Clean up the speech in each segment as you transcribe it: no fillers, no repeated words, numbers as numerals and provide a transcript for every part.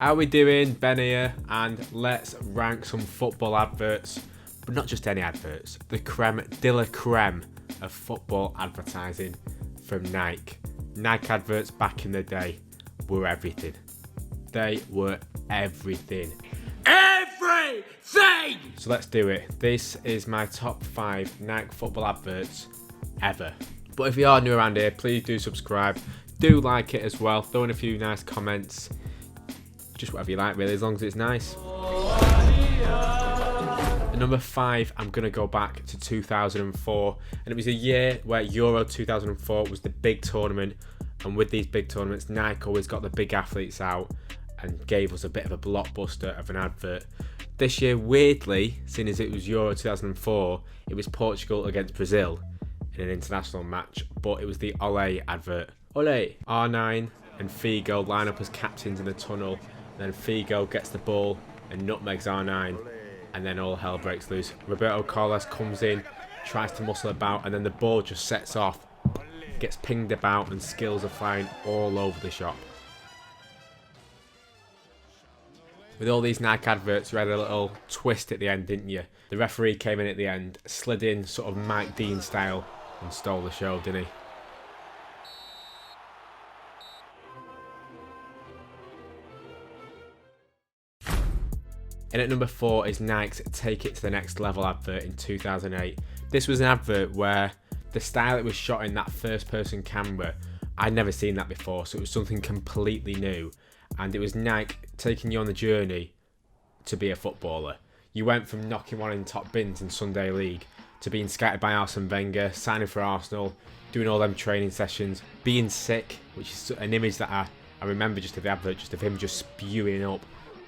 How we doing? Ben here, and let's rank some football adverts, but not just any adverts, the creme de la creme of football advertising from Nike. Nike adverts back in the day were everything. They were everything. Everything! So let's do it. This is my top 5 Nike football adverts ever. But if you are new around here, please do subscribe. Do like it as well. Throw in a few nice comments. Just whatever you like, really, as long as it's nice. At number 5, I'm going to go back to 2004. And it was a year where Euro 2004 was the big tournament. And with these big tournaments, Nike always got the big athletes out and gave us a bit of a blockbuster of an advert. This year, weirdly, seeing as it was Euro 2004, it was Portugal against Brazil in an international match. But it was the Ole advert. Ole! R9 and Figo line up as captains in the tunnel. Then Figo gets the ball and nutmegs R9, and then all hell breaks loose. Roberto Carlos comes in, tries to muscle about, and then the ball just sets off, gets pinged about, and skills are flying all over the shop. With all these Nike adverts, you had a little twist at the end, didn't you? The referee came in at the end, slid in sort of Mike Dean style, and stole the show, didn't he? And at number 4 is Nike's Take It to the Next Level advert in 2008. This was an advert where the style it was shot in, that first person camera, I'd never seen that before, so it was something completely new. And it was Nike taking you on the journey to be a footballer. You went from knocking one in top bins in Sunday League to being scouted by Arsene Wenger, signing for Arsenal, doing all them training sessions, being sick, which is an image that I remember just of the advert, just of him just spewing up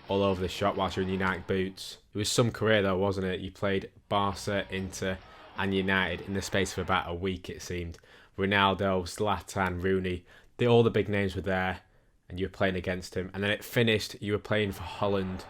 all over the shop whilst you're in your Nike boots. It was some career though, wasn't it? You played Barca, Inter and United in the space of about a week, it seemed. Ronaldo, Zlatan, Rooney, all the big names were there and you were playing against him. And then it finished, you were playing for Holland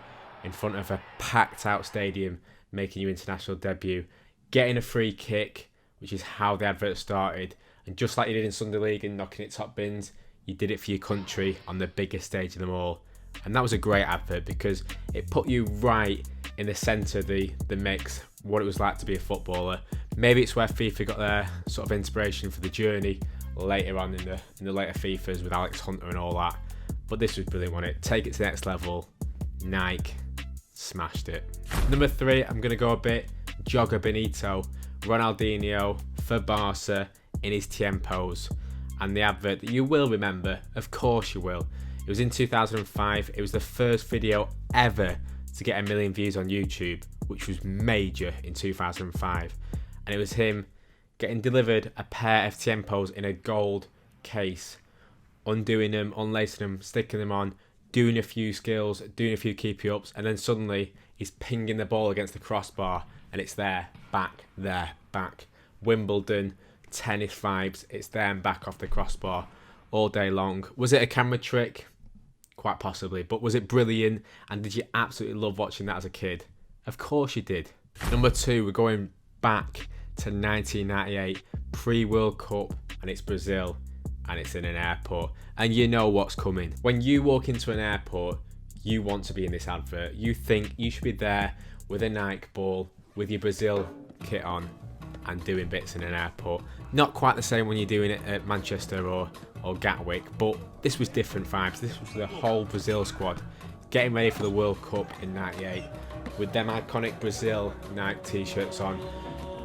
in front of a packed out stadium, making your international debut, getting a free kick, which is how the advert started. And just like you did in Sunday League and knocking it top bins, you did it for your country on the biggest stage of them all. And that was a great advert because it put you right in the centre of the mix, what it was like to be a footballer. Maybe it's where FIFA got their sort of inspiration for the journey later on in the later FIFAs with Alex Hunter and all that. But this was brilliant, wasn't it? Take it to the next level. Nike smashed it. Number 3, I'm going to go a bit Jogger Benito, Ronaldinho for Barca in his Tiempos. And the advert that you will remember, of course you will. It was in 2005. It was the first video ever to get 1 million views on YouTube, which was major in 2005. And it was him getting delivered a pair of Tiempos in a gold case, undoing them, unlacing them, sticking them on, doing a few skills, doing a few keepy-ups, and then suddenly he's pinging the ball against the crossbar, and it's there, back. Wimbledon, tennis vibes, it's there and back off the crossbar all day long. Was it a camera trick? Quite possibly. But was it brilliant? And did you absolutely love watching that as a kid? Of course you did. Number 2, we're going back to 1998, pre-World Cup, and it's Brazil, and it's in an airport. And you know what's coming. When you walk into an airport, you want to be in this advert. You think you should be there with a Nike ball, with your Brazil kit on, and doing bits in an airport. Not quite the same when you're doing it at Manchester or Gatwick, but this was different vibes. This was the whole Brazil squad getting ready for the World Cup in 98 with them iconic Brazil Nike t-shirts on.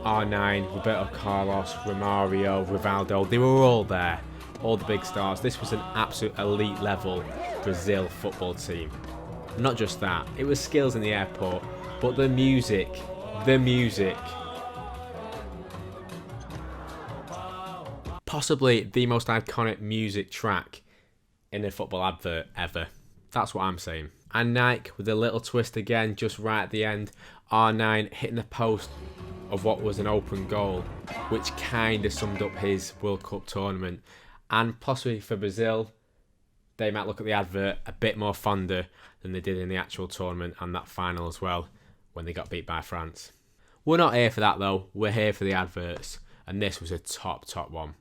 R9, Roberto Carlos, Romario, Rivaldo, they were all there, all the big stars. This was an absolute elite level Brazil football team. Not just that, it was skills in the airport, but the music. Possibly the most iconic music track in a football advert ever. That's what I'm saying. And Nike with a little twist again, just right at the end. R9 hitting the post of what was an open goal, which kind of summed up his World Cup tournament. And possibly for Brazil, they might look at the advert a bit more fonder than they did in the actual tournament and that final as well, when they got beat by France. We're not here for that though, we're here for the adverts. And this was a top one.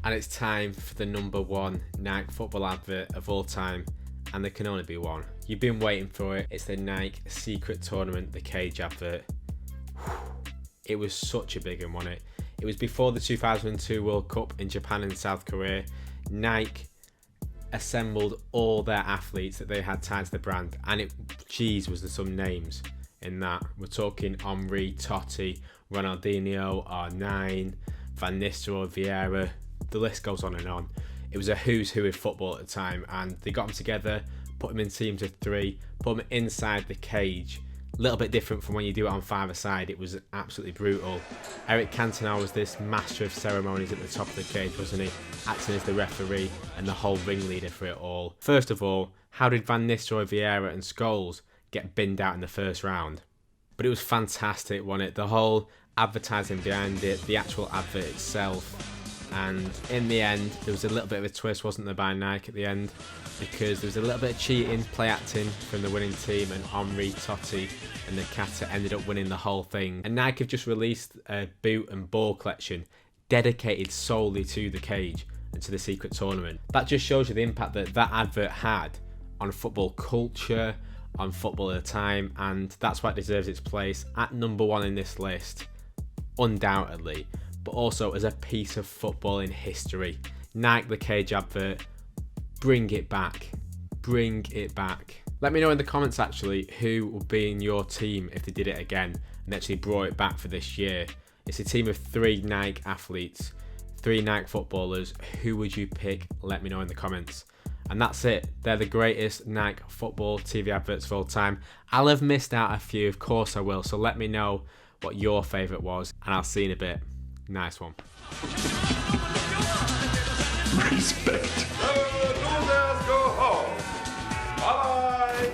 And it's time for the number 1 Nike football advert of all time, and there can only be one. You've been waiting for it. It's the Nike Secret Tournament, the cage advert. It was such a big one, wasn't it? It was before the 2002 World Cup in Japan and South Korea. Nike assembled all their athletes that they had tied to the brand, and was there some names in that? We're talking Henry, Totti, Ronaldinho, R9, Van Nistelrooy, Vieira. The list goes on and on. It was a who's who of football at the time, and they got them together, put them in teams of 3, put them inside the cage. A little bit different from when you do it on 5-a-side. It was absolutely brutal. Eric Cantona was this master of ceremonies at the top of the cage, wasn't he? Acting as the referee and the whole ringleader for it all. First of all, how did Van Nistelrooy, Vieira and Scholes get binned out in the first round? But it was fantastic, wasn't it? The whole advertising behind it, the actual advert itself. And in the end, there was a little bit of a twist, wasn't there, by Nike at the end? Because there was a little bit of cheating, play acting from the winning team, and Henry, Totti and Nakata ended up winning the whole thing. And Nike have just released a boot and ball collection dedicated solely to the cage and to the secret tournament. That just shows you the impact that that advert had on football culture, on football at the time, and that's why it deserves its place at number 1 in this list, undoubtedly, but also as a piece of football in history. Nike the cage advert, bring it back. Bring it back. Let me know in the comments actually who would be in your team if they did it again and actually brought it back for this year. It's a team of 3 Nike athletes, 3 Nike footballers. Who would you pick? Let me know in the comments. And that's it. They're the greatest Nike football TV adverts of all time. I'll have missed out a few, of course I will. So let me know what your favourite was, and I'll see you in a bit. Nice one. Respect. Go home. Bye.